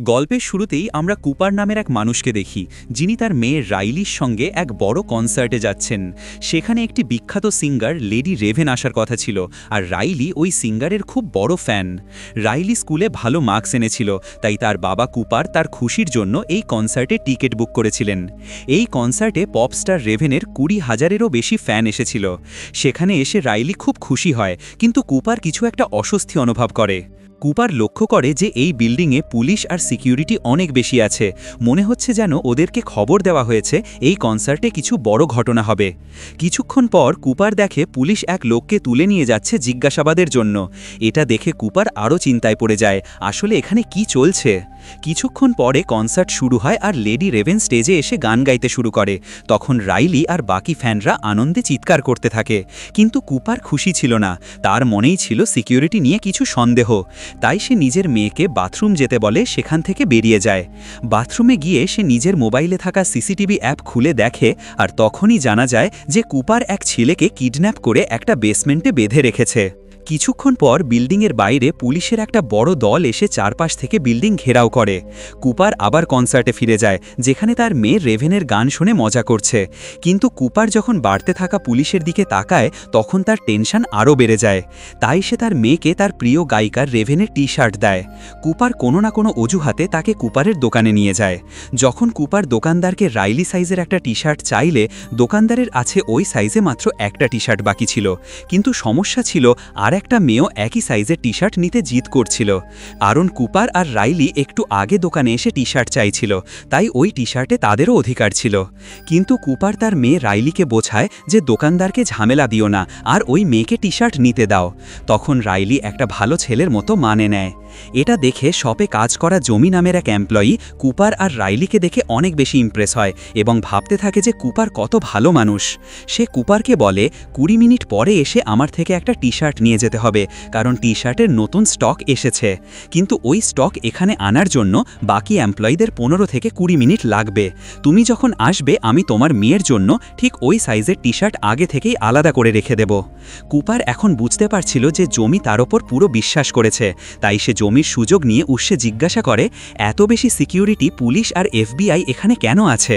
গল্পের শুরুতেই আমরা কুপার নামের এক মানুষকে দেখি, যিনি তার মেয়ে রাইলির সঙ্গে এক বড় কনসার্টে যাচ্ছেন। সেখানে একটি বিখ্যাত সিঙ্গার লেডি রেভেন আসার কথা ছিল, আর রাইলি ওই সিঙ্গারের খুব বড় ফ্যান। রাইলি স্কুলে ভালো মার্কস এনেছিল, তাই তার বাবা কুপার তার খুশির জন্য এই কনসার্টে টিকিট বুক করেছিলেন। এই কনসার্টে পপস্টার রেভেনের 20,000-এরও বেশি ফ্যান এসেছিল। সেখানে এসে রাইলি খুব খুশি হয়, কিন্তু কুপার কিছু একটা অস্বস্তি অনুভব করে। কুপার লক্ষ্য করে যে এই বিল্ডিংয়ে পুলিশ আর সিকিউরিটি অনেক বেশি আছে। মনে হচ্ছে যেন ওদেরকে খবর দেওয়া হয়েছে এই কনসার্টে কিছু বড় ঘটনা হবে। কিছুক্ষণ পর কুপার দেখে পুলিশ এক লোককে তুলে নিয়ে যাচ্ছে জিজ্ঞাসাবাদের জন্য। এটা দেখে কুপার আরও চিন্তায় পড়ে যায়, আসলে এখানে কি চলছে। কিছুক্ষণ পরে কনসার্ট শুরু হয় আর লেডি রেভেন স্টেজে এসে গান গাইতে শুরু করে। তখন রাইলি আর বাকি ফ্যানরা আনন্দে চিৎকার করতে থাকে, কিন্তু কুপার খুশি ছিল না। তার মনেই ছিল সিকিউরিটি নিয়ে কিছু সন্দেহ। তাই সে নিজের মেয়েকে বাথরুম যেতে বলে সেখান থেকে বেরিয়ে যায়। বাথরুমে গিয়ে সে নিজের মোবাইলে থাকা সিসিটিভি অ্যাপ খুলে দেখে, আর তখনই জানা যায় যে কুপার এক ছেলেকে কিডন্যাপ করে একটা বেসমেন্টে বেঁধে রেখেছে। কিছুক্ষণ পর বিল্ডিংয়ের বাইরে পুলিশের একটা বড় দল এসে চারপাশ থেকে বিল্ডিং ঘেরাও করে। কুপার আবার কনসার্টে ফিরে যায়, যেখানে তার মেয়ে রেভেনের গান শুনে মজা করছে। কিন্তু কুপার যখন বাড়তে থাকা পুলিশের দিকে তাকায়, তখন তার টেনশন আরও বেড়ে যায়। তাই সে তার মেয়েকে তার প্রিয় গায়িকার রেভেনের টি-শার্ট দেয়। কুপার কোনো না কোনো অজুহাতে তাকে কুপারের দোকানে নিয়ে যায়। যখন কুপার দোকানদারকে রাইলি সাইজের একটা টি-শার্ট চাইলে, দোকানদারের আছে ওই সাইজে মাত্র একটা টি-শার্ট বাকি ছিল। কিন্তু সমস্যা ছিল আর একটা মেয়েও একই সাইজের টি-শার্ট নিতে জিদ করছিল। কারণ কুপার আর রাইলি একটু আগে দোকানে এসে টি-শার্ট চাইছিল, তাই ওই টি-শার্টে তাদেরও অধিকার ছিল। কিন্তু কুপার তার মেয়ে রাইলিকে বোঝায় যে দোকানদারকে ঝামেলা দিও না, আর ওই মেয়েকে টি-শার্ট নিতে দাও। তখন রাইলি একটা ভালো ছেলের মতো মানে নেয়। এটা দেখে শপে কাজ করা জমি নামের এক এমপ্লয়ি কুপার আর রাইলিকে দেখে অনেক বেশি ইমপ্রেস হয় এবং ভাবতে থাকে যে কুপার কত ভালো মানুষ। সে কুপারকে বলে, 20 মিনিট পরে এসে আমার থেকে একটা টি-শার্ট নিয়ে যেতে হবে, কারণ টি-শার্টের নতুন স্টক এসেছে। কিন্তু ওই স্টক এখানে আনার জন্য বাকি এমপ্লয়ীদের 15 থেকে 20 মিনিট লাগবে। তুমি যখন আসবে আমি তোমার মেয়ের জন্য ঠিক ওই সাইজের টি-শার্ট আগে থেকেই আলাদা করে রেখে দেব। কুপার এখন বুঝতে পারছিল যে জমি তার ওপর পুরো বিশ্বাস করেছে, তাই সে জমির সুযোগ নিয়ে উৎসে জিজ্ঞাসা করে, এত বেশি সিকিউরিটি, পুলিশ আর FBI এখানে কেন আছে?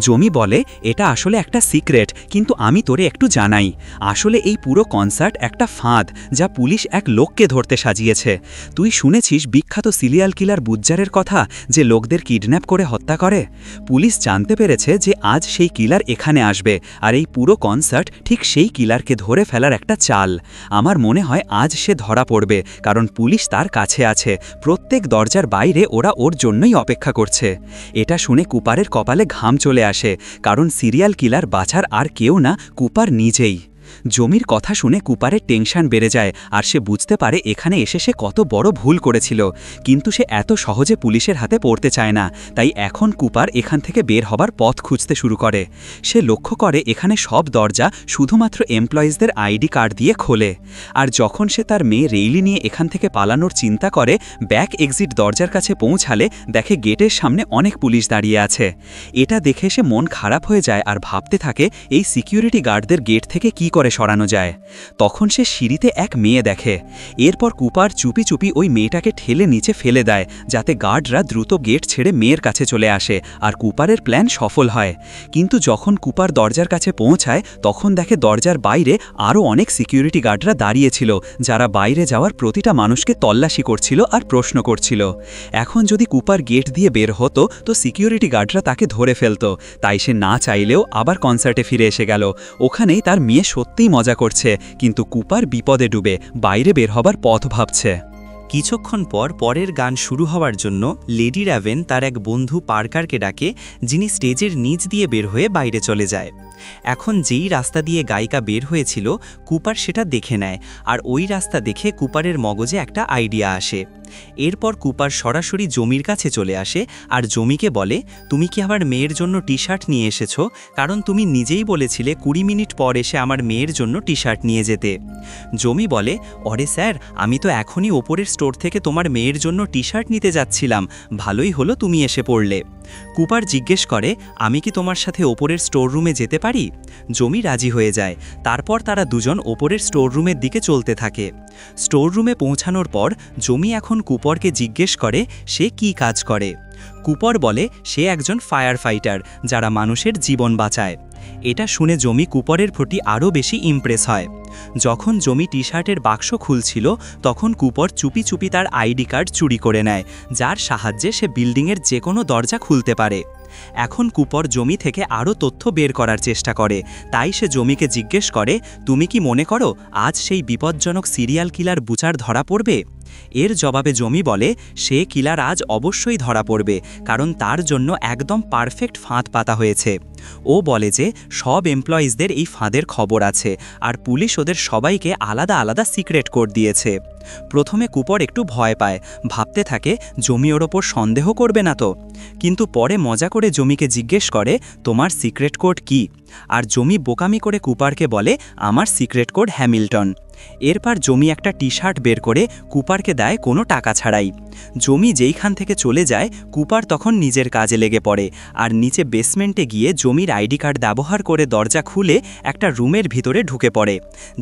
জমি বলে, এটা আসলে একটা সিক্রেট, কিন্তু আমি তোরে একটু জানাই। আসলে এই পুরো কনসার্ট একটা ফাঁদ, যা পুলিশ এক লোককে ধরতে সাজিয়েছে। তুই শুনেছিস বিখ্যাত সিরিয়াল কিলার বুজ্জারের কথা, যে লোকদের কিডন্যাপ করে হত্যা করে? পুলিশ জানতে পেরেছে যে আজ সেই কিলার এখানে আসবে, আর এই পুরো কনসার্ট ঠিক সেই কিলারকে ধরে ফেলার একটা চাল। আমার মনে হয় আজ সে ধরা পড়বে, কারণ পুলিশ তার কাছে আছে। প্রত্যেক দরজার বাইরে ওরা ওর জন্যই অপেক্ষা করছে। এটা শুনে কুপারের কপালে ঘাম চলে আসে, কারণ সিরিয়াল কিলার বাছার আর কেউ না, কুপার নিজেই। জমির কথা শুনে কুপারের টেনশন বেড়ে যায়, আর সে বুঝতে পারে এখানে এসে সে কত বড় ভুল করেছিল। কিন্তু সে এত সহজে পুলিশের হাতে পড়তে চায় না, তাই এখন কুপার এখান থেকে বের হবার পথ খুঁজতে শুরু করে। সে লক্ষ্য করে এখানে সব দরজা শুধুমাত্র এমপ্লয়িজদের ID কার্ড দিয়ে খোলে। আর যখন সে তার মেয়ে রেইলি নিয়ে এখান থেকে পালানোর চিন্তা করে, ব্যাক এক্সিট দরজার কাছে পৌঁছালে দেখে গেটের সামনে অনেক পুলিশ দাঁড়িয়ে আছে। এটা দেখে সে মন খারাপ হয়ে যায় আর ভাবতে থাকে এই সিকিউরিটি গার্ডদের গেট থেকে কি করে সরানো যায়। তখন সে সিঁড়িতে এক মেয়ে দেখে। এরপর কুপার চুপি চুপি ওই মেয়েটাকে ঠেলে নিচে ফেলে দেয়, যাতে গার্ডরা দ্রুত গেট ছেড়ে মেয়ের কাছে চলে আসে, আর কুপারের প্ল্যান সফল হয়। কিন্তু যখন কুপার দরজার কাছে পৌঁছায়, তখন দেখে দরজার বাইরে আরও অনেক সিকিউরিটি গার্ডরা দাঁড়িয়েছিল, যারা বাইরে যাওয়ার প্রতিটা মানুষকে তল্লাশি করছিল আর প্রশ্ন করছিল। এখন যদি কুপার গেট দিয়ে বের হতো তো সিকিউরিটি গার্ডরা তাকে ধরে ফেলত। তাই সে না চাইলেও আবার কনসার্টে ফিরে এসে গেল। ওখানেই তার মেয়ে সত্যিই মজা করছে, কিন্তু কুপার বিপদে ডুবে বাইরে বের হবার পথ ভাবছে। কিছুক্ষণ পর পরের গান শুরু হওয়ার জন্য লেডি রেভেন তার এক বন্ধু পার্কারকে ডাকে, যিনি স্টেজের নিচ দিয়ে বের হয়ে বাইরে চলে যায়। এখন যেই রাস্তা দিয়ে গায়িকা বের হয়েছিল, কুপার সেটা দেখে নেয়, আর ওই রাস্তা দেখে কুপারের মগজে একটা আইডিয়া আসে। এরপর কুপার সরাসরি জমির কাছে চলে আসে আর জমিকে বলে, তুমি কি আমার মেয়ের জন্য টি-শার্ট নিয়ে এসেছো? কারণ তুমি নিজেই বলেছিলে 20 মিনিট পর এসে আমার মেয়ের জন্য টি-শার্ট নিয়ে যেতে। জমি বলে, অরে স্যার, আমি তো এখনই ওপরের স্টোর থেকে তোমার মেয়ের জন্য টি-শার্ট নিতে যাচ্ছিলাম, ভালোই হলো তুমি এসে পড়লে। কুপার জিজ্ঞেস করে, আমি কি তোমার সাথে ওপরের স্টোর রুমে যেতে পারি? পারি? জমি রাজি হয়ে যায়। তারপর তারা দুজন ওপরের স্টোর রুমের দিকে চলতে থাকে। স্টোর রুমে পৌঁছানোর পর জমি এখন কুপারকে জিজ্ঞেস করে সে কি কাজ করে। কুপার বলে সে একজন ফায়ার ফাইটার, যারা মানুষের জীবন বাঁচায়। এটা শুনে জমি কুপারের প্রতি আরও বেশি ইমপ্রেস হয়। যখন জমি টি শার্টের বাক্স খুলছিল তখন কুপার চুপি চুপি তার আইডি কার্ড চুরি করে নেয়, যার সাহায্যে সে বিল্ডিংয়ের যে কোনো দরজা খুলতে পারে। এখন কুপার জমি থেকে আরও তথ্য বের করার চেষ্টা করে। তাই সে জমিকে জিজ্ঞেস করে, তুমি কি মনে করো আজ সেই বিপজ্জনক সিরিয়াল কিলার বুচার ধরা পড়বে? এর জবাবে জমি বলে সে কিলার আজ অবশ্যই ধরা পড়বে, কারণ তার জন্য একদম পারফেক্ট ফাঁদ পাতা হয়েছে। ও বলে যে সব এমপ্লয়িজদের এই ফাঁদের খবর আছে, আর পুলিশ ওদের সবাইকে আলাদা আলাদা সিক্রেট কোড দিয়েছে। প্রথমে কুপার একটু ভয় পায়, ভাবতে থাকে জমি ওর ওপর সন্দেহ করবে না তো। কিন্তু পরে মজা করে জমিকে জিজ্ঞেস করে, তোমার সিক্রেট কোড কি? আর জমি বোকামি করে কুপারকে বলে, আমার সিক্রেট কোড হ্যামিল্টন। এরপর জমি একটা টি শার্ট বের করে কুপারকে দেয় কোনো টাকা ছাড়াই। জমি যেইখান থেকে চলে যায় কুপার তখন নিজের কাজে লেগে পড়ে, আর নিচে বেসমেন্টে গিয়ে জমির আইডি কার্ড ব্যবহার করে দরজা খুলে একটা রুমের ভিতরে ঢুকে পড়ে,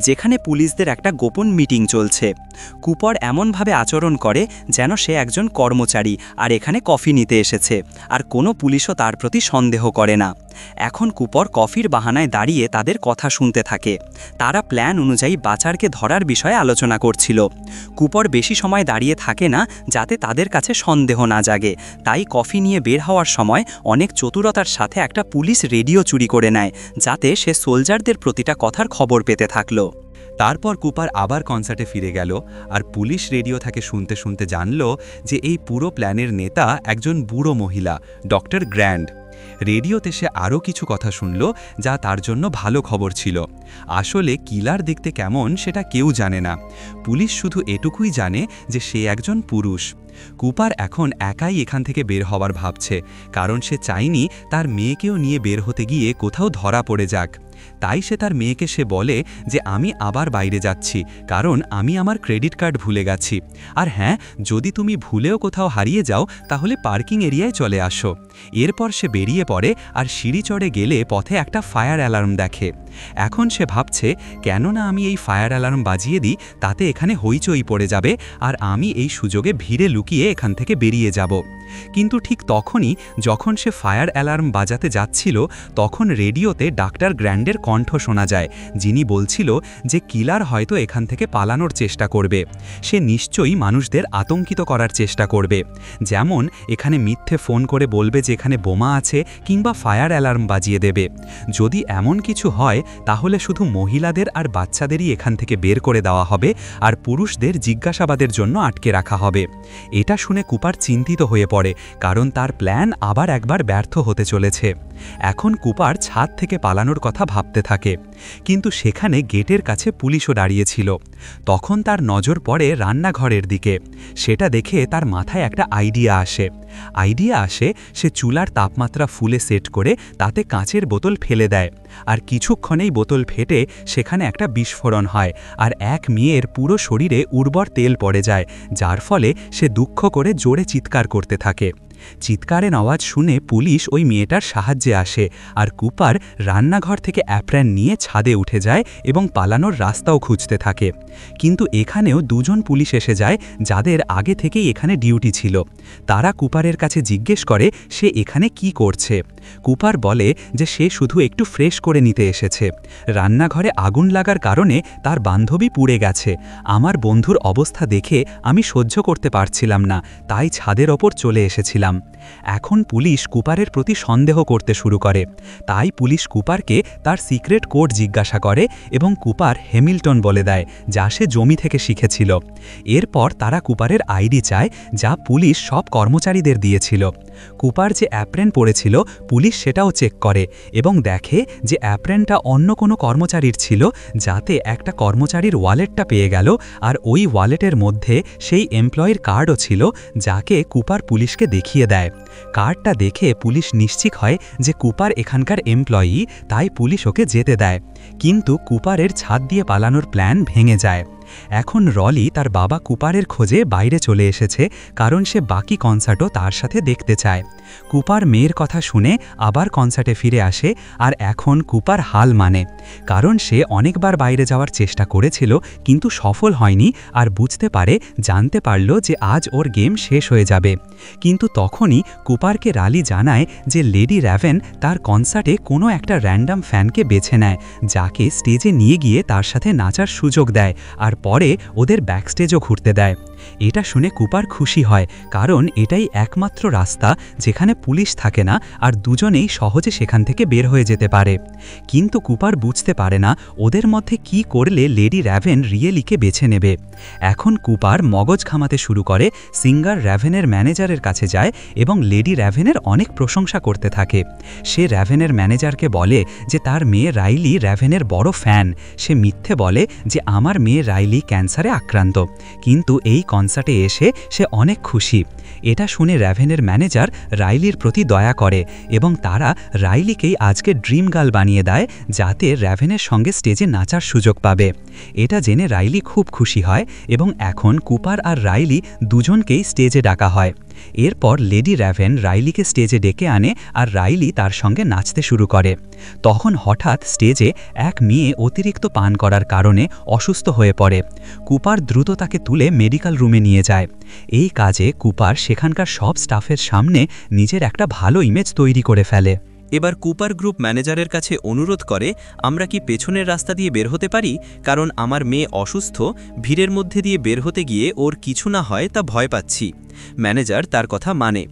যেখানে পুলিশদের একটা গোপন মিটিং চলছে। কুপার এমনভাবে আচরণ করে যেন সে একজন কর্মচারী আর এখানে কফি নিতে এসেছে, আর কোনো পুলিশও তার প্রতি সন্দেহ করে না। এখন কুপার কফির বাহানায় দাঁড়িয়ে তাদের কথা শুনতে থাকে। তারা প্ল্যান অনুযায়ী বাচারকে ধরার বিষয়ে আলোচনা করছিল। কুপার বেশি সময় দাঁড়িয়ে থাকে না যাতে তাদের কাছে সন্দেহ না জাগে, তাই কফি নিয়ে বের হওয়ার সময় অনেক চতুরতার সাথে একটা পুলিশ রেডিও চুরি করে নেয়, যাতে সে সোলজারদের প্রতিটা কথার খবর পেতে থাকলো। তারপর কুপার আবার কনসার্টে ফিরে গেল, আর পুলিশ রেডিও থেকে শুনতে শুনতে জানল যে এই পুরো প্ল্যানের নেতা একজন বুড়ো মহিলা, ডক্টর গ্র্যান্ড। রেডিওতে সে আরও কিছু কথা শুনল যা তার জন্য ভালো খবর ছিল। আসলে কিলার দেখতে কেমন সেটা কেউ জানে না, পুলিশ শুধু এটুকুই জানে যে সে একজন পুরুষ। কুপার এখন একাই এখান থেকে বের হওয়ার ভাবছে, কারণ সে চায়নি তার মেয়েকেও নিয়ে বের হতে গিয়ে কোথাও ধরা পড়ে যাক। তাই সে তার মেয়েকে সে বলে যে আমি আবার বাইরে যাচ্ছি, কারণ আমি আমার ক্রেডিট কার্ড ভুলে গেছি। আর হ্যাঁ, যদি তুমি ভুলেও কোথাও হারিয়ে যাও তাহলে পার্কিং এরিয়ায় চলে আসো। এরপর সে বেরিয়ে পড়ে আর সিঁড়ি চড়ে গেলে পথে একটা ফায়ার অ্যালার্ম দেখে। এখন সে ভাবছে কেন না আমি এই ফায়ার অ্যালার্ম বাজিয়ে দিই, তাতে এখানে হইচই পড়ে যাবে আর আমি এই সুযোগে ভিড়ে লুকিয়ে এখান থেকে বেরিয়ে যাব। কিন্তু ঠিক তখনই যখন সে ফায়ার অ্যালার্ম বাজাতে যাচ্ছিল তখন রেডিওতে ডাক্তার গ্র্যান্ডের কণ্ঠ শোনা যায়, যিনি বলছিল যে কিলার হয়তো এখান থেকে পালানোর চেষ্টা করবে। সে নিশ্চয়ই মানুষদের আতঙ্কিত করার চেষ্টা করবে, যেমন এখানে মিথ্যে ফোন করে বলবে যে এখানে বোমা আছে, কিংবা ফায়ার অ্যালার্ম বাজিয়ে দেবে। যদি এমন কিছু হয় তাহলে শুধু মহিলাদের আর বাচ্চাদেরই এখান থেকে বের করে দেওয়া হবে, আর পুরুষদের জিজ্ঞাসাবাদের জন্য আটকে রাখা হবে। এটা শুনে কুপার চিন্তিত হয়ে পড়ে, কারণ তার প্ল্যান আবার একবার ব্যর্থ হতে চলেছে। এখন কুপার ছাদ থেকে পালানোর কথা ভাবতে থাকে, কিন্তু সেখানে গেটের কাছে পুলিশও দাঁড়িয়েছিল। তখন তার নজর পড়ে রান্নাঘরের দিকে। সেটা দেখে তার মাথায় একটা আইডিয়া আসে। সে চুলার তাপমাত্রা ফুলে সেট করে তাতে কাঁচের বোতল ফেলে দেয়, আর কিছুক্ষণেই বোতল ফেটে সেখানে একটা বিস্ফোরণ হয়, আর এক মেয়ের পুরো শরীরে উর্বর তেল পড়ে যায়, যার ফলে সে দুঃখ করে জোরে চিৎকার করতে থাকে। চিৎকারের আওয়াজ শুনে পুলিশ ওই মেয়েটার সাহায্যে আসে, আর কুপার রান্নাঘর থেকে অ্যাপ্রেন নিয়ে ছাদে উঠে যায় এবং পালানোর রাস্তাও খুঁজতে থাকে। কিন্তু এখানেও দুজন পুলিশ এসে যায় যাদের আগে থেকেই এখানে ডিউটি ছিল। তারা কুপারের কাছে জিজ্ঞেস করে সে এখানে কি করছে। কুপার বলে যে সে শুধু একটু ফ্রেশ করে নিতে এসেছে। রান্নাঘরে আগুন লাগার কারণে তার বান্ধবী পুড়ে গেছে। আমার বন্ধুর অবস্থা দেখে আমি সহ্য করতে পারছিলাম না, তাই ছাদের ওপর চলে এসেছিলাম। এখন পুলিশ কুপারের প্রতি সন্দেহ করতে শুরু করে, তাই পুলিশ কুপারকে তার সিক্রেট কোড জিজ্ঞাসা করে এবং কুপার হ্যামিল্টন বলে দেয়, যা সে জমি থেকে শিখেছিল। এরপর তারা কুপারের আইডি চায়, যা পুলিশ সব কর্মচারীদের দিয়েছিল। কুপার যে অ্যাপ্রেন পড়েছিল পুলিশ সেটাও চেক করে এবং দেখে যে অ্যাপ্রেনটা অন্য কোনো কর্মচারীর ছিল, যাতে একটা কর্মচারীর ওয়ালেটটা পেয়ে গেল, আর ওই ওয়ালেটের মধ্যে সেই এমপ্লয়ির কার্ডও ছিল, যাকে কুপার পুলিশকে দেখিয়ে দেয়। কার্ডটা দেখে পুলিশ নিশ্চিত হয় যে কুপার এখানকার এমপ্লয়ি, তাই পুলিশ ওকে যেতে দেয়। কিন্তু কুপারের ছাদ দিয়ে পালানোর প্ল্যান ভেঙে যায়। এখন রলি তার বাবা কুপারের খোঁজে বাইরে চলে এসেছে, কারণ সে বাকি কনসার্টও তার সাথে দেখতে চায়। কুপার মেয়ের কথা শুনে আবার কনসার্টে ফিরে আসে, আর এখন কুপার হাল মানে, কারণ সে অনেকবার বাইরে যাওয়ার চেষ্টা করেছিল কিন্তু সফল হয়নি, আর বুঝতে পারে, জানতে পারল যে আজ ওর গেম শেষ হয়ে যাবে। কিন্তু তখনই কুপারকে রালি জানায় যে লেডি র্যাভেন তার কনসার্টে কোনো একটা র্যান্ডম ফ্যানকে বেছে নেয়, যাকে স্টেজে নিয়ে গিয়ে তার সাথে নাচার সুযোগ দেয়, আর পরে ওদের ব্যাকস্টেজও ঘুরতে দেয়। এটা শুনে কুপার খুশি হয়, কারণ এটাই একমাত্র রাস্তা যেখানে পুলিশ থাকে না আর দুজনেই সহজে সেখান থেকে বের হয়ে যেতে পারে। কিন্তু কুপার বুঝতে পারে না ওদের মধ্যে কি করলে লেডি র্যাভেন রিয়েলিকে বেছে নেবে। এখন কুপার মগজ ঘামাতে শুরু করে, সিঙ্গার র্যাভেনের ম্যানেজারের কাছে যায় এবং লেডি র্যাভেনের অনেক প্রশংসা করতে থাকে। সে র্যাভেনের ম্যানেজারকে বলে যে তার মেয়ে রাইলি র্যাভেনের বড় ফ্যান। সে মিথ্যে বলে যে আমার মেয়ে রাইলি ক্যান্সারে আক্রান্ত, কিন্তু এই কনসার্টে এসে সে অনেক খুশি। এটা শুনে র্যাভেনের ম্যানেজার রাইলির প্রতি দয়া করে এবং তারা রাইলিকেই আজকে ড্রিম গার্ল বানিয়ে দেয়, যাতে র্যাভেনের সঙ্গে স্টেজে নাচার সুযোগ পাবে। এটা জেনে রাইলি খুব খুশি হয় এবং এখন কুপার আর রাইলি দুজনকেই স্টেজে ডাকা হয়। এরপর লেডি র্যাভেন রাইলিকে স্টেজে ডেকে আনে আর রাইলি তার সঙ্গে নাচতে শুরু করে। তখন হঠাৎ স্টেজে এক মেয়ে অতিরিক্ত পান করার কারণে অসুস্থ হয়ে পড়ে। কুপার দ্রুত তাকে তুলে মেডিকেল রুমে নিয়ে যায়। এই কাজে কুপার সেখানকার সব স্টাফের সামনে নিজের একটা ভালো ইমেজ তৈরি করে ফেলে। এবার কুপার গ্রুপ ম্যানেজারের কাছে অনুরোধ করে, আমরা কি পেছনের রাস্তা দিয়ে বের হতে পারি, কারণ আমার মেয়ে অসুস্থ, ভিড়ের মধ্যে দিয়ে বের হতে গিয়ে ওর কিছু না হয় তা ভয় পাচ্ছি। ম্যানেজার তার কথা মানে।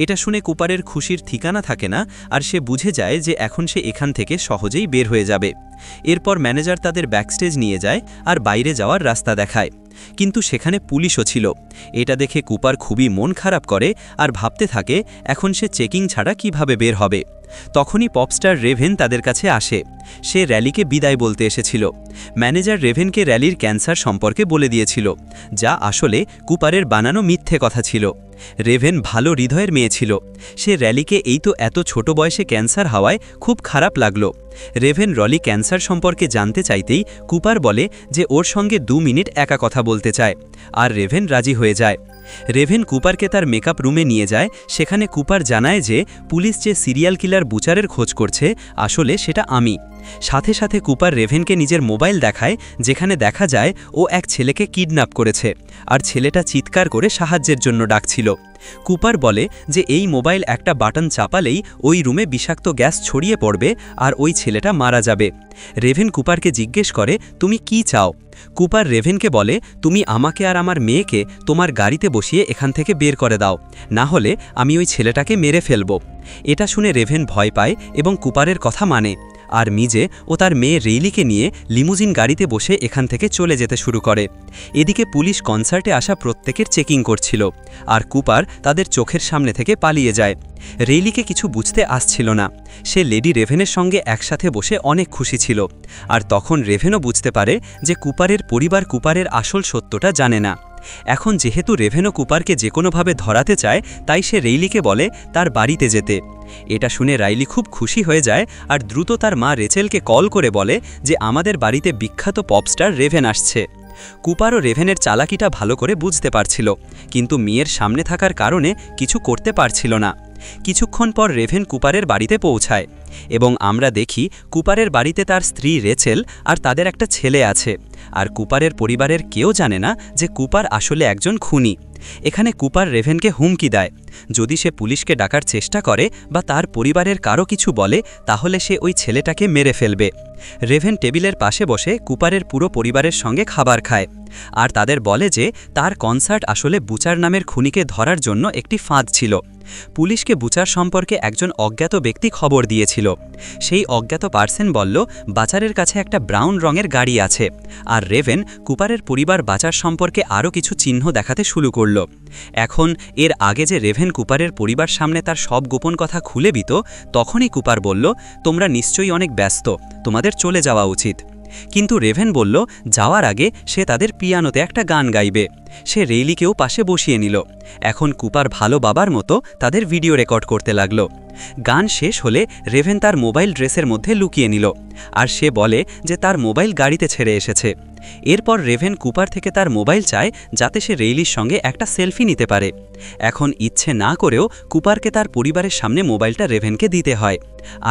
এটা শুনে কুপারের খুশির ঠিকানা থাকে না, আর সে বুঝে যায় যে এখন সে এখান থেকে সহজেই বের হয়ে যাবে। এরপর ম্যানেজার তাদের ব্যাকস্টেজ নিয়ে যায় আর বাইরে যাওয়ার রাস্তা দেখায়, কিন্তু সেখানে পুলিশও ছিল। এটা দেখে কুপার খুবই মন খারাপ করে আর ভাবতে থাকে এখন সে চেকিং ছাড়া কিভাবে বের হবে। তখনই পপস্টার রেভেন তাদের কাছে আসে। সে র্যালিকে বিদায় বলতে এসেছিল। ম্যানেজার রেভেনকে র্যালির ক্যান্সার সম্পর্কে বলে দিয়েছিল, যা আসলে কুপারের বানানো মিথ্যে কথা ছিল। রেভেন ভালো হৃদয়ের মেয়ে ছিল। সে র্যালিকে এই তো এত ছোট বয়সে ক্যান্সার হওয়ায় খুব খারাপ লাগলো। রেভেন রলি ক্যান্সার সম্পর্কে জানতে চাইতেই কুপার বলে যে ওর সঙ্গে 2 মিনিট একা কথা বলতে চায়, আর রেভেন রাজি হয়ে যায়। রেভেন কুপারকে তার মেকআপ রুমে নিয়ে যায়। সেখানে কুপার জানায় যে পুলিশ যে সিরিয়াল কিলার বুচারের খোঁজ করছে, আসলে সেটা আমি। সাথে সাথে কুপার রেভেনকে নিজের মোবাইল দেখায়, যেখানে দেখা যায় ও এক ছেলেকে কিডন্যাপ করেছে, আর ছেলেটা চিৎকার করে সাহায্যের জন্য ডাকছিল। কুপার বলে যে এই মোবাইল একটা বাটন চাপালেই ওই রুমে বিষাক্ত গ্যাস ছড়িয়ে পড়বে আর ওই ছেলেটা মারা যাবে। রেভেন কুপারকে জিজ্ঞেস করে, তুমি কি চাও? কুপার রেভেনকে বলে, তুমি আমাকে আর আমার মেয়েকে তোমার গাড়িতে বসিয়ে এখান থেকে বের করে দাও, না হলে আমি ওই ছেলেটাকে মেরে ফেলব। এটা শুনে রেভেন ভয় পায় এবং কুপারের কথা মানে, আর মিজে ও তার মেয়ে রেইলিকে নিয়ে লিমুজিন গাড়িতে বসে এখান থেকে চলে যেতে শুরু করে। এদিকে পুলিশ কনসার্টে আসা প্রত্যেকের চেকিং করছিল, আর কুপার তাদের চোখের সামনে থেকে পালিয়ে যায়। রেইলিকে কিছু বুঝতে আসছিল না। সে লেডি রেভেনের সঙ্গে একসাথে বসে অনেক খুশি ছিল, আর তখন রেভেনও বুঝতে পারে যে কুপারের পরিবার কুপারের আসল সত্যটা জানে না। এখন যেহেতু রেভেনও কুপারকে যে কোনোভাবে ধরাতে চায়, তাই সে রেইলিকে বলে তার বাড়িতে যেতে। এটা শুনে রাইলি খুব খুশি হয়ে যায় আর দ্রুত তার মা রেচেলকে কল করে বলে যে আমাদের বাড়িতে বিখ্যাত পপস্টার রেভেন আসছে। কুপারও রেভেনের চালাকিটা ভালো করে বুঝতে পারছিল, কিন্তু মেয়ের সামনে থাকার কারণে কিছু করতে পারছিল না। কিছুক্ষণ পর রেভেন কুপারের বাড়িতে পৌঁছায় এবং আমরা দেখি কুপারের বাড়িতে তার স্ত্রী রেচেল আর তাদের একটা ছেলে আছে, আর কুপারের পরিবারের কেউ জানে না যে কুপার আসলে একজন খুনি। এখানে কুপার রেভেনকে হুমকি দেয়, যদি সে পুলিশকে ডাকার চেষ্টা করে বা তার পরিবারের কারো কিছু বলে, তাহলে সে ওই ছেলেটাকে মেরে ফেলবে। রেভেন টেবিলের পাশে বসে কুপারের পুরো পরিবারের সঙ্গে খাবার খায়, আর তাদের বলে যে তার কনসার্ট আসলে বুচার নামের খুনিকে ধরার জন্য একটি ফাঁদ ছিল। পুলিশকে বুচার সম্পর্কে একজন অজ্ঞাত ব্যক্তি খবর দিয়েছিল। সেই অজ্ঞাত পার্সন বলল বাচারের কাছে একটা ব্রাউন রঙের গাড়ি আছে, আর রেভেন কুপারের পরিবার বাচার সম্পর্কে আরও কিছু চিহ্ন দেখাতে শুরু করল। এখন এর আগে যে রেভেন কুপারের পরিবার সামনে তার সব গোপন কথা খুলে দিত, তখনই কুপার বলল, তোমরা নিশ্চয়ই অনেক ব্যস্ত, তোমাদের চলে যাওয়া উচিত। কিন্তু রেভেন বলল যাওয়ার আগে সে তাদের পিয়ানোতে একটা গান গাইবে। সে রেইলিকেও পাশে বসিয়ে নিল। এখন কুপার ভালো বাবার মতো তাদের ভিডিও রেকর্ড করতে লাগলো। গান শেষ হলে রেভেন তার মোবাইল ড্রেসের মধ্যে লুকিয়ে নিল। আর সে বলে যে তার মোবাইল গাড়িতে ছেড়ে এসেছে। এরপর রেভেন কুপার থেকে তার মোবাইল চায় যাতে সে রেইলির সঙ্গে একটা সেলফি নিতে পারে। এখন ইচ্ছে না করেও কুপারকে তার পরিবারের সামনে মোবাইলটা রেভেনকে দিতে হয়।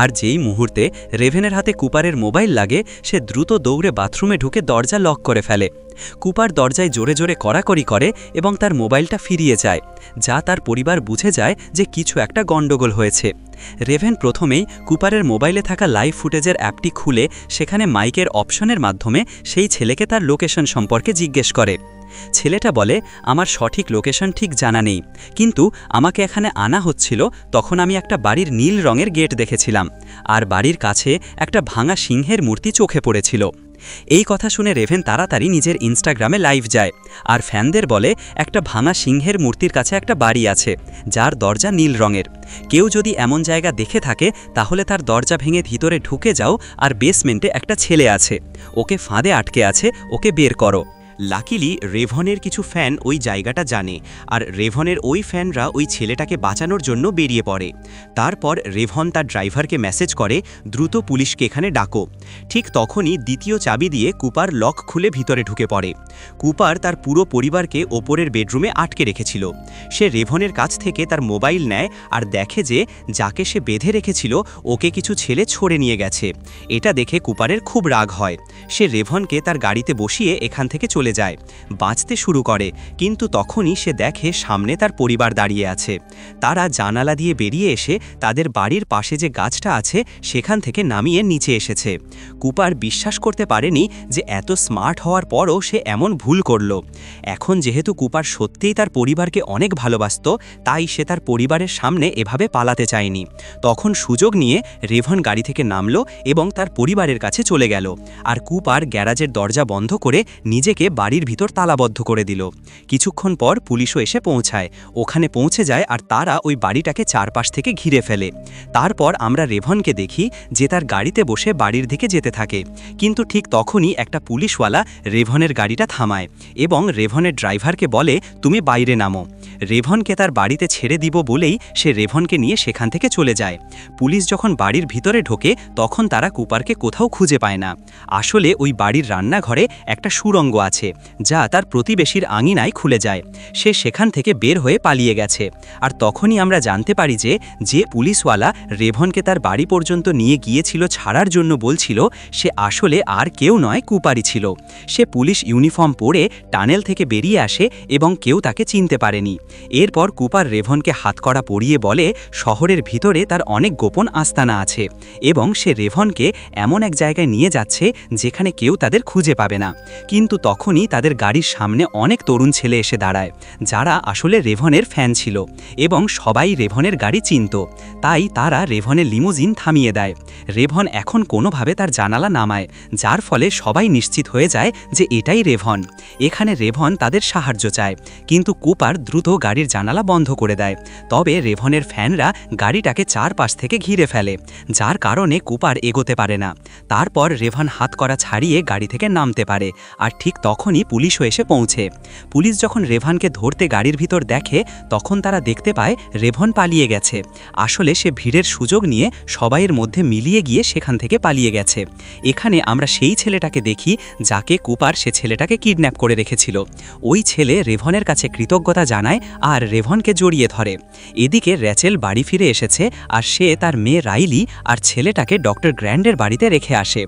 আর যেই মুহূর্তে রেভেনের হাতে কুপারের মোবাইল লাগে, সে দ্রুত দৌড়ে বাথরুমে ঢুকে দরজা লক করে ফেলে। কুপার দরজায় জোরে জোরে কড়াকড়ি করে এবং তার মোবাইলটা ফিরিয়ে যায়, যা তার পরিবার বুঝে যায় যে কিছু একটা গণ্ডগোল হয়েছে। রেভেন প্রথমেই কুপারের মোবাইলে থাকা লাইভ ফুটেজের অ্যাপটি খুলে সেখানে মাইকের অপশনের মাধ্যমে সেই ছেলেকে তার লোকেশন সম্পর্কে জিজ্ঞেস করে। ছেলেটা বলে, আমার সঠিক লোকেশন ঠিক জানা নেই, কিন্তু আমাকে এখানে আনা হচ্ছিল তখন আমি একটা বাড়ির নীল রঙের গেট দেখেছিলাম, আর বাড়ির কাছে একটা ভাঙা সিংহের মূর্তি চোখে পড়েছিল। এই কথা শুনে রেভেন তাড়াতাড়ি নিজের ইনস্টাগ্রামে লাইভ যায় আর ফ্যানদের বলে একটা ভাঙা সিংহের মূর্তির কাছে একটা বাড়ি আছে যার দরজা নীল রঙের। কেউ যদি এমন জায়গা দেখে থাকে তাহলে তার দরজা ভেঙে ভিতরে ঢুকে যাও, আর বেসমেন্টে একটা ছেলে আছে, ওকে ফাঁদে আটকে আছে, ওকে বের করো। লাকিলি রেভনের কিছু ফ্যান ওই জায়গাটা জানে, আর রেভনের ওই ফ্যানরা ওই ছেলেটাকে বাঁচানোর জন্য বেরিয়ে পড়ে। তারপর রেভন তার ড্রাইভারকে মেসেজ করে, দ্রুত পুলিশকে এখানে ডাকো। ঠিক তখনই দ্বিতীয় চাবি দিয়ে কুপার লক খুলে ভিতরে ঢুকে পড়ে। কুপার তার পুরো পরিবারকে ওপরের বেডরুমে আটকে রেখেছিল। সে রেভনের কাছ থেকে তার মোবাইল নেয় আর দেখে যে যাকে সে বেঁধে রেখেছিল ওকে কিছু ছেলে ছড়ে নিয়ে গেছে। এটা দেখে কুপারের খুব রাগ হয়। সে রেভনকে তার গাড়িতে বসিয়ে এখান থেকে চলে যায়, বাঁচতে শুরু করে। কিন্তু তখনই সে দেখে সামনে তার পরিবার দাঁড়িয়ে আছে। তারা জানালা দিয়ে বেরিয়ে এসে তাদের বাড়ির পাশে যে গাছটা আছে সেখান থেকে নামিয়ে নিচে এসেছে। কুপার বিশ্বাস করতে পারেনি যে এত স্মার্ট হওয়ার পরও সে এমন ভুল করল। এখন যেহেতু কুপার সত্যিই তার পরিবারকে অনেক ভালোবাসত, তাই সে তার পরিবারের সামনে এভাবে পালাতে চায়নি। তখন সুযোগ নিয়ে রেভন গাড়ি থেকে নামল এবং তার পরিবারের কাছে চলে গেল। আর কুপার গ্যারাজের দরজা বন্ধ করে নিজেকে বাড়ির ভিতর তালাবদ্ধ করে দিল। কিছুক্ষণ পর পুলিশও এসে পৌঁছায়। ওখানে পৌঁছে যায় আর তারা ওই বাড়িটাকে চারপাশ থেকে ঘিরে ফেলে। তারপর আমরা রেভনকে দেখি যে তার গাড়িতে বসে বাড়ির দিকে যেতে থাকে। কিন্তু ঠিক তখনই একটা পুলিশওয়ালা রেভনের গাড়িটা থামায় এবং রেভনের ড্রাইভারকে বলে, তুমি বাইরে নামো। রেভনকে তার বাড়িতে ছেড়ে দিব বলেই সে রেভনকে নিয়ে সেখান থেকে চলে যায়। পুলিশ যখন বাড়ির ভিতরে ঢোকে তখন তারা কুপারকে কোথাও খুঁজে পায় না। আসলে ওই বাড়ির রান্নাঘরে একটা সুড়ঙ্গ আছে যা তার প্রতিবেশীর আঙিনায় খুলে যায়। সে সেখান থেকে বের হয়ে পালিয়ে গেছে। আর তখনই আমরা জানতে পারি যে পুলিশওয়ালা রেভনকে তার বাড়ি পর্যন্ত নিয়ে গিয়েছিল ছাড়ার জন্য বলছিল, সে আসলে আর কেউ নয়, কুপারই ছিল। সে পুলিশ ইউনিফর্ম পরে টানেল থেকে বেরিয়ে আসে এবং কেউ তাকে চিনতে পারেনি। এরপর কুপার রেভনকে হাতকড়া পরিয়ে বলে শহরের ভিতরে তার অনেক গোপন আস্তানা আছে এবং সে রেভনকে এমন এক জায়গায় নিয়ে যাচ্ছে যেখানে কেউ তাদের খুঁজে পাবে না। কিন্তু তখনই তাদের গাড়ির সামনে অনেক তরুণ ছেলে এসে দাঁড়ায় যারা আসলে রেভনের ফ্যান ছিল এবং সবাই রেভনের গাড়ি চিনত। তাই তারা রেভনের লিমুজিন থামিয়ে দেয়। রেভন এখন কোনোভাবে তার জানালা নামায়, যার ফলে সবাই নিশ্চিত হয়ে যায় যে এটাই রেভন। এখানে রেভন তাদের সাহায্য চায়, কিন্তু কুপার দ্রুত গাড়ির জানালা বন্ধ করে দেয়। তবে রেভনের ফ্যানরা গাড়িটাকে চারপাশ থেকে ঘিরে ফেলে, যার কারণে কুপার এগোতে পারে না। তারপর রেভন হাতকড়া ছাড়িয়ে গাড়ি থেকে নামতে পারে। আর ঠিক তখনই পুলিশও এসে পৌঁছে। পুলিশ যখন রেভনকে ধরতে গাড়ির ভিতর দেখে তখন তারা দেখতে পায় রেভন পালিয়ে গেছে। আসলে সে ভিড়ের সুযোগ নিয়ে সবাইয়ের মধ্যে মিলিয়ে গিয়ে সেখান থেকে পালিয়ে গেছে। এখানে আমরা সেই ছেলেটাকে দেখি যাকে কুপার সে ছেলেটাকে কিডন্যাপ করে রেখেছিল। ওই ছেলে রেভনের কাছে কৃতজ্ঞতা জানায় আর রেভনকে জড়িয়ে ধরে। এদিকে র্যাচেল বাড়ি ফিরে এসেছে আর সে তার মেয়ে রাইলি আর ছেলেটাকে ডক্টর গ্র্যান্ডের বাড়িতে রেখে আসে।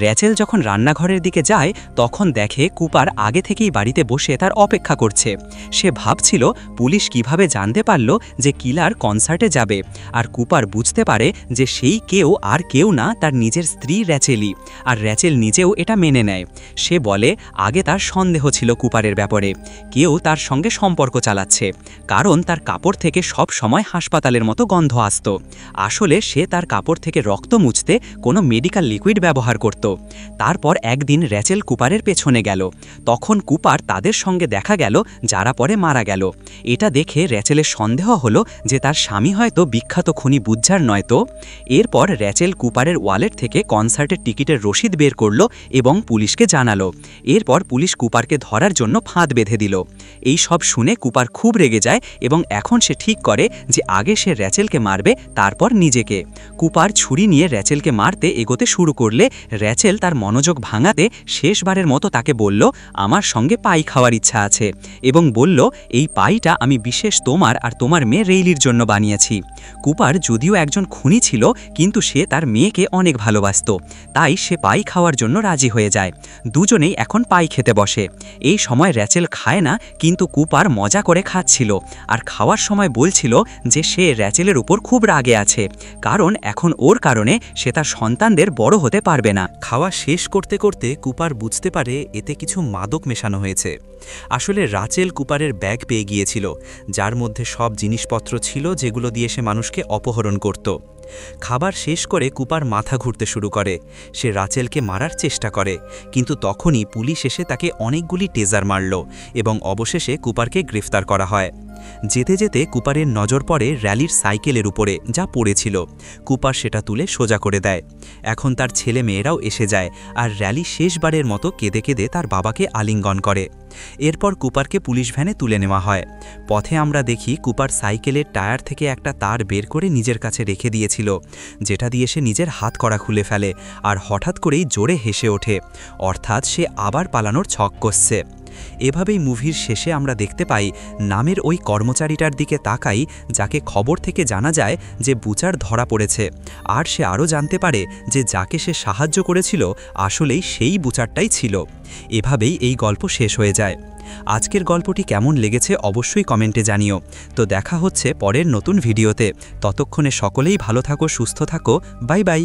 র্যাচেল যখন রান্নাঘরের দিকে যায় তখন দেখে কুপার আগে থেকেই বাড়িতে বসে তার অপেক্ষা করছে। সে ভাবছিল পুলিশ কিভাবে জানতে পারল যে কিলার কনসার্টে যাবে, আর কুপার বুঝতে পারে যে সেই কেউ আর কেউ না, তার নিজের স্ত্রী র্যাচেলই। আর র্যাচেল নিজেও এটা মেনে নেয়। সে বলে আগে তার সন্দেহ ছিল কুপারের ব্যাপারে, কেউ তার সঙ্গে সম্পর্ক চালাচ্ছে, কারণ তার কাপড় থেকে সব সময় হাসপাতালের মতো গন্ধ আসত। আসলে সে তার কাপড় থেকে রক্ত মুছতে কোনো মেডিকেল লিকুইড ব্যবহার করত। তারপর একদিন র্যাচেল কুপারের পেছনে গেল। তখন কুপার তাদের সঙ্গে দেখা গেল যারা পরে মারা গেল। এটা দেখে র্যাচেলের সন্দেহ হলো যে তার স্বামী হয়তো বিখ্যাত খুনি বুজ্জার নয়তো। এরপর র্যাচেল কুপারের ওয়ালেট থেকে কনসার্টের টিকিটের রসিদ বের করল এবং পুলিশকে জানালো। এরপর পুলিশ কুপারকে ধরার জন্য ফাঁদ বেঁধে দিল। এই সব শুনে কুপার খুব খুব রেগে যায় এবং এখন সে ঠিক করে যে আগে সে র্যাচেলকে মারবে, তারপর নিজেকে। কুপার ছুরি নিয়ে র্যাচেলকে মারতে এগোতে শুরু করলে র্যাচেল তার মনোযোগ ভাঙাতে শেষবারের মতো তাকে বলল, আমার সঙ্গে পাই খাওয়ার ইচ্ছা আছে, এবং বলল, এই পাইটা আমি বিশেষ তোমার আর তোমার মেয়ে রেইলির জন্য বানিয়েছি। কুপার যদিও একজন খুনি ছিল, কিন্তু সে তার মেয়েকে অনেক ভালোবাসত, তাই সে পাই খাওয়ার জন্য রাজি হয়ে যায়। দুজনেই এখন পাই খেতে বসে। এই সময় র্যাচেল খায় না, কিন্তু কুপার মজা করে খাচ্ছিল আর খাওয়ার সময় বলছিল যে সে র্যাচেলের উপর খুব রাগে আছে, কারণ এখন ওর কারণে সে তার সন্তানদের বড় হতে পারবে না। খাওয়া শেষ করতে করতে কুপার বুঝতে পারে এতে কিছু মাদক মেশানো হয়েছে। আসলে রাচেল কুপারের ব্যাগ পেয়ে গিয়েছিল, যার মধ্যে সব জিনিসপত্র ছিল যেগুলো দিয়ে সে মানুষকে অপহরণ করত। খাবার শেষ করে কুপার মাথা ঘুরতে শুরু করে। সে রাচেলকে মারার চেষ্টা করে, কিন্তু তখনই পুলিশ এসে তাকে অনেকগুলি টেজার মারল এবং অবশেষে কুপারকে গ্রেফতার করা হয়। যেতে যেতে কুপারের নজর পড়ে র্যালির সাইকেলের উপরে, যা পড়েছিল। কুপার সেটা তুলে সোজা করে দেয়। এখন তার ছেলে মেয়েরাও এসে যায়, আর র্যালি শেষবারের মতো কেঁদে কেঁদে তার বাবাকে আলিঙ্গন করে। এরপর কুপারকে পুলিশ ভ্যানে তুলে নেওয়া হয়। পথে আমরা দেখি কুপার সাইকেলের টায়ার থেকে একটা তার বের করে নিজের কাছে রেখে দিয়েছিল, যেটা দিয়ে সে নিজের হাত কড়া খুলে ফেলে আর হঠাৎ করেই জোরে হেসে ওঠে, অর্থাৎ সে আবার পালানোর ছক কষছে। এভাবেই মুভির শেষে আমরা দেখতে পাই নামের ওই কর্মচারীটার দিকে তাকাই, যাকে খবর থেকে জানা যায় যে বুচার ধরা পড়েছে, আর সে আরও জানতে পারে যে যাকে সে সাহায্য করেছিল আসলেই সেই বুচারটাই ছিল। এভাবেই এই গল্প শেষ হয়ে যায়। আজকের গল্পটি কেমন লেগেছে অবশ্যই কমেন্টে জানিও। তো দেখা হচ্ছে পরের নতুন ভিডিওতে। ততক্ষণে সকলেই ভালো থাকো, সুস্থ থাকো। Bye bye.